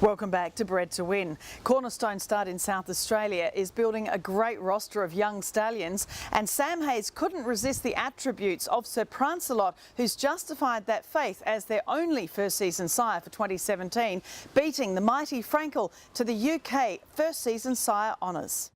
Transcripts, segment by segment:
Welcome back to Bred to Win. Cornerstone stud in South Australia is building a great roster of young stallions, and Sam Hayes couldn't resist the attributes of Sir Prancealot, who's justified that faith as their only first season sire for 2017, beating the mighty Frankel to the UK first season sire honours.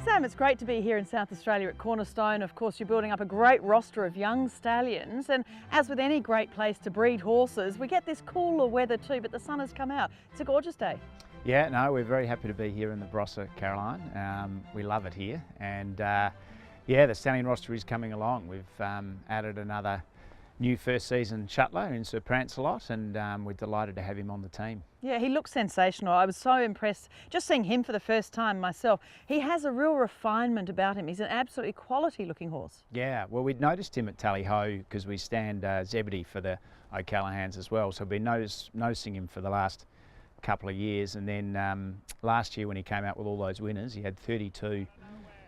Sam, it's great to be here in South Australia at Cornerstone. Of course, you're building up a great roster of young stallions, and as with any great place to breed horses, we get this cooler weather too, but the sun has come out. It's a gorgeous day. Yeah, no, we're very happy to be here in the Barossa, Caroline. We love it here, and yeah, the stallion roster is coming along. We've added another new first season shuttler in Sir Prancealot, and we're delighted to have him on the team. Yeah, he looks sensational. I was so impressed just seeing him for the first time myself. He has a real refinement about him. He's an absolutely quality looking horse. Yeah, well, we'd noticed him at Tally Ho because we stand Zebedee for the O'Callaghan's as well, so we've been noticing him for the last couple of years, and then last year when he came out with all those winners, he had 32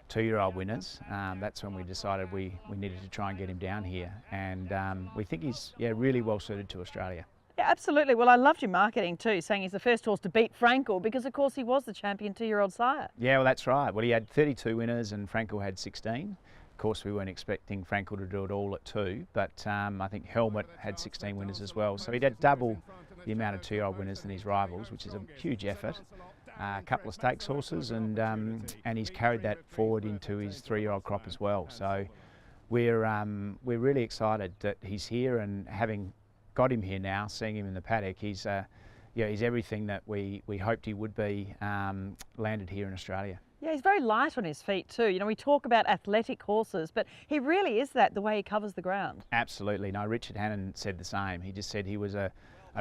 two-year-old winners. That's when we decided we needed to try and get him down here, and we think he's really well suited to Australia. Yeah, absolutely. Well, I loved your marketing too, saying he's the first horse to beat Frankel, because of course he was the champion two-year-old sire. Yeah, well, that's right. Well, he had 32 winners and Frankel had 16. Of course, we weren't expecting Frankel to do it all at 2, but I think Helmet had 16 winners as well. So he'd had double the amount of two-year-old winners than his rivals, which is a huge effort. A couple of stakes horses, and he's carried that forward into his three-year-old crop as well. So we're really excited that he's here, and having got him here now, seeing him in the paddock, he's everything that we hoped he would be, landed here in Australia. Yeah, he's very light on his feet too. You know, we talk about athletic horses, but he really is that, the way he covers the ground. Absolutely. No, Richard Hannon said the same. He just said he was a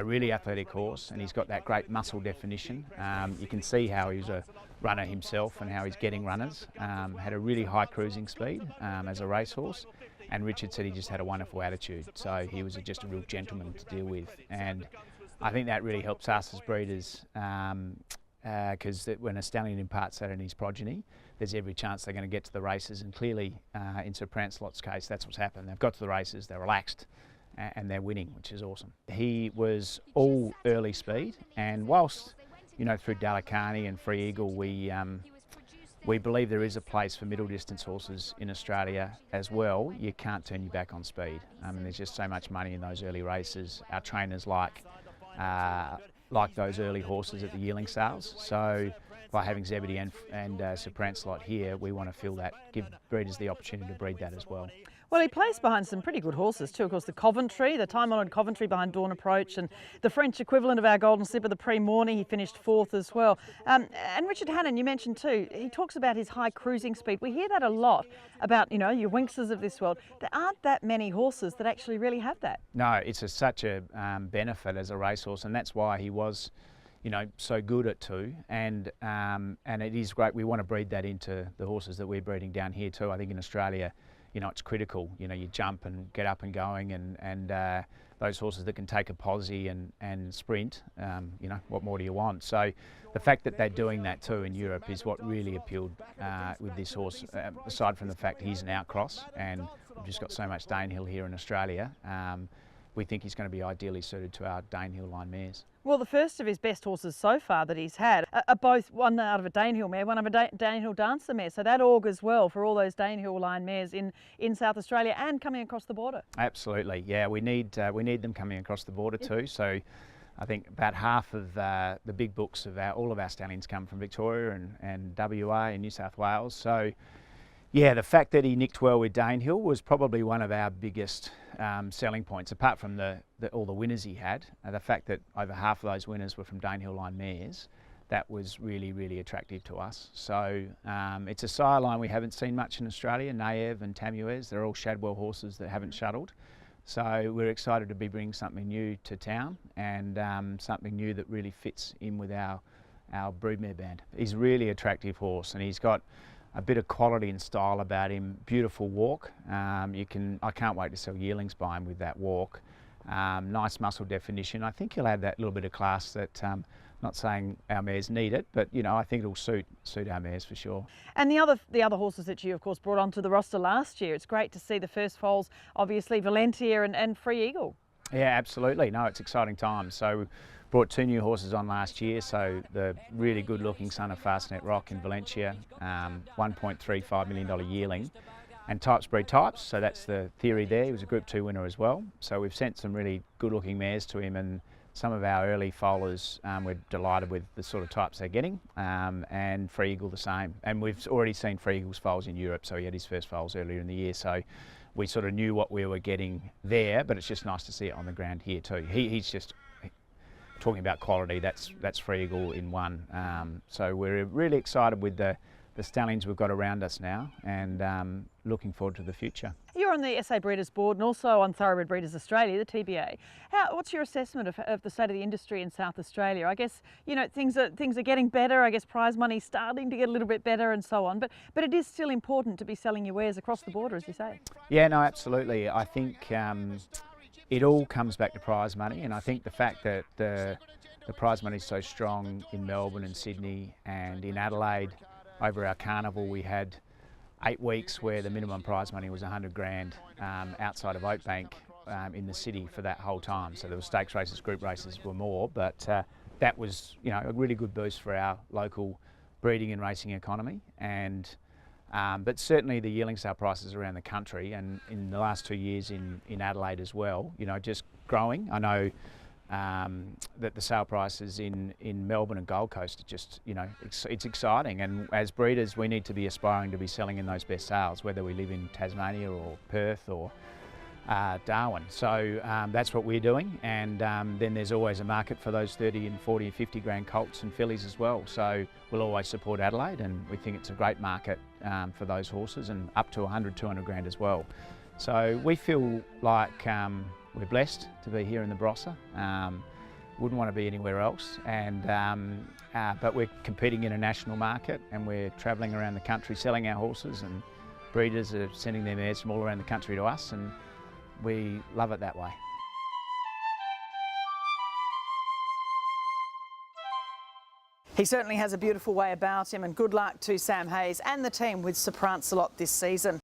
really athletic horse, and he's got that great muscle definition. You can see how he's a runner himself and how he's getting runners. Had a really high cruising speed as a racehorse, and Richard said he just had a wonderful attitude. So he was just a real gentleman to deal with, and I think that really helps us as breeders, because when a stallion imparts that in his progeny, there's every chance they're going to get to the races, and clearly in Sir Prancealot's case, that's what's happened. They've got to the races, they're relaxed, and they're winning, which is awesome. He was all early speed, and whilst, you know, through Dalakani and Free Eagle, we believe there is a place for middle distance horses in Australia as well. You can't turn your back on speed. There's just so much money in those early races. Our trainers like those early horses at the yearling sales. So by having Zebedee and Sir Prancealot here, we want to fill that, give breeders the opportunity to breed that as well. Well, he placed behind some pretty good horses too. Of course, the Coventry, the time-honoured Coventry behind Dawn Approach, and the French equivalent of our Golden Slipper, the Prix Morny, he finished 4th as well. And Richard Hannon, you mentioned too, he talks about his high cruising speed. We hear that a lot about, you know, your Winxes of this world. There aren't that many horses that actually really have that. No, it's such a benefit as a racehorse, and that's why he was, you know, so good at 2, and it is great. We want to breed that into the horses that we're breeding down here too. I think in Australia, you know, it's critical. You know, you jump and get up and going, and those horses that can take a posse and sprint, you know, what more do you want? So the fact that they're doing that too in Europe is what really appealed with this horse, aside from the fact he's an outcross, and we've just got so much Danehill here in Australia. We think he's going to be ideally suited to our Danehill line mares. Well, the first of his best horses so far that he's had are both one out of a Danehill mare, one of a Danehill dancer mare. So that augurs well for all those Danehill line mares in South Australia and coming across the border. Absolutely, yeah. We need them coming across the border too. So I think about half of the big books of all of our stallions come from Victoria and WA and New South Wales. So yeah, the fact that he nicked well with Danehill was probably one of our biggest selling points, apart from all the winners he had. The fact that over half of those winners were from Danehill line mares, that was really, really attractive to us. So it's a sire line we haven't seen much in Australia. Naev and Tamuez, they're all Shadwell horses that haven't shuttled. So we're excited to be bringing something new to town, and something new that really fits in with our broodmare band. He's a really attractive horse, and he's got a bit of quality and style about him. Beautiful walk. I can't wait to sell yearlings by him with that walk. Nice muscle definition. I think he'll add that little bit of class that, not saying our mares need it, but you know, I think it'll suit our mares for sure. And the other horses that you of course brought onto the roster last year, it's great to see the first foals, obviously Valentia and Free Eagle. Yeah, absolutely. No, it's exciting times. So we brought 2 new horses on last year. So the really good looking son of Fastnet Rock in Valentia, $1.35 million yearling, and types breed types. So that's the theory there. He was a Group 2 winner as well. So we've sent some really good looking mares to him, and some of our early foalers, we're delighted with the sort of types they're getting, and Free Eagle the same. And we've already seen Free Eagle's foals in Europe, so he had his first foals earlier in the year. So we sort of knew what we were getting there, but it's just nice to see it on the ground here too. He's just talking about quality. That's Free Eagle in one. So we're really excited with the stallions we've got around us now, and looking forward to the future. You're on the SA Breeders Board and also on Thoroughbred Breeders Australia, the TBA. What's your assessment of the state of the industry in South Australia? I guess, you know, things are getting better. I guess prize money's starting to get a little bit better and so on. But it is still important to be selling your wares across the border, as you say. Yeah, no, absolutely. I think it all comes back to prize money, and I think the fact that the prize money is so strong in Melbourne and Sydney and in Adelaide. Over our carnival, we had 8 weeks where the minimum prize money was 100 grand outside of Oakbank in the city for that whole time. So there were stakes races, group races were more, but that was, you know, a really good boost for our local breeding and racing economy. And but certainly the yearling sale prices around the country, and in the last 2 years in Adelaide as well, you know, just growing. I know that the sale prices in Melbourne and Gold Coast are just, you know, it's exciting, and as breeders we need to be aspiring to be selling in those best sales, whether we live in Tasmania or Perth or Darwin. So that's what we're doing, and then there's always a market for those 30 and 40 and 50 grand colts and fillies as well. So we'll always support Adelaide, and we think it's a great market for those horses, and up to 100, 200 grand as well. So we feel like we're blessed to be here in the Barossa. Wouldn't want to be anywhere else, and but we're competing in a national market, and we're travelling around the country selling our horses, and breeders are sending their mares from all around the country to us, and we love it that way. He certainly has a beautiful way about him, and good luck to Sam Hayes and the team with Sir Prancealot this season.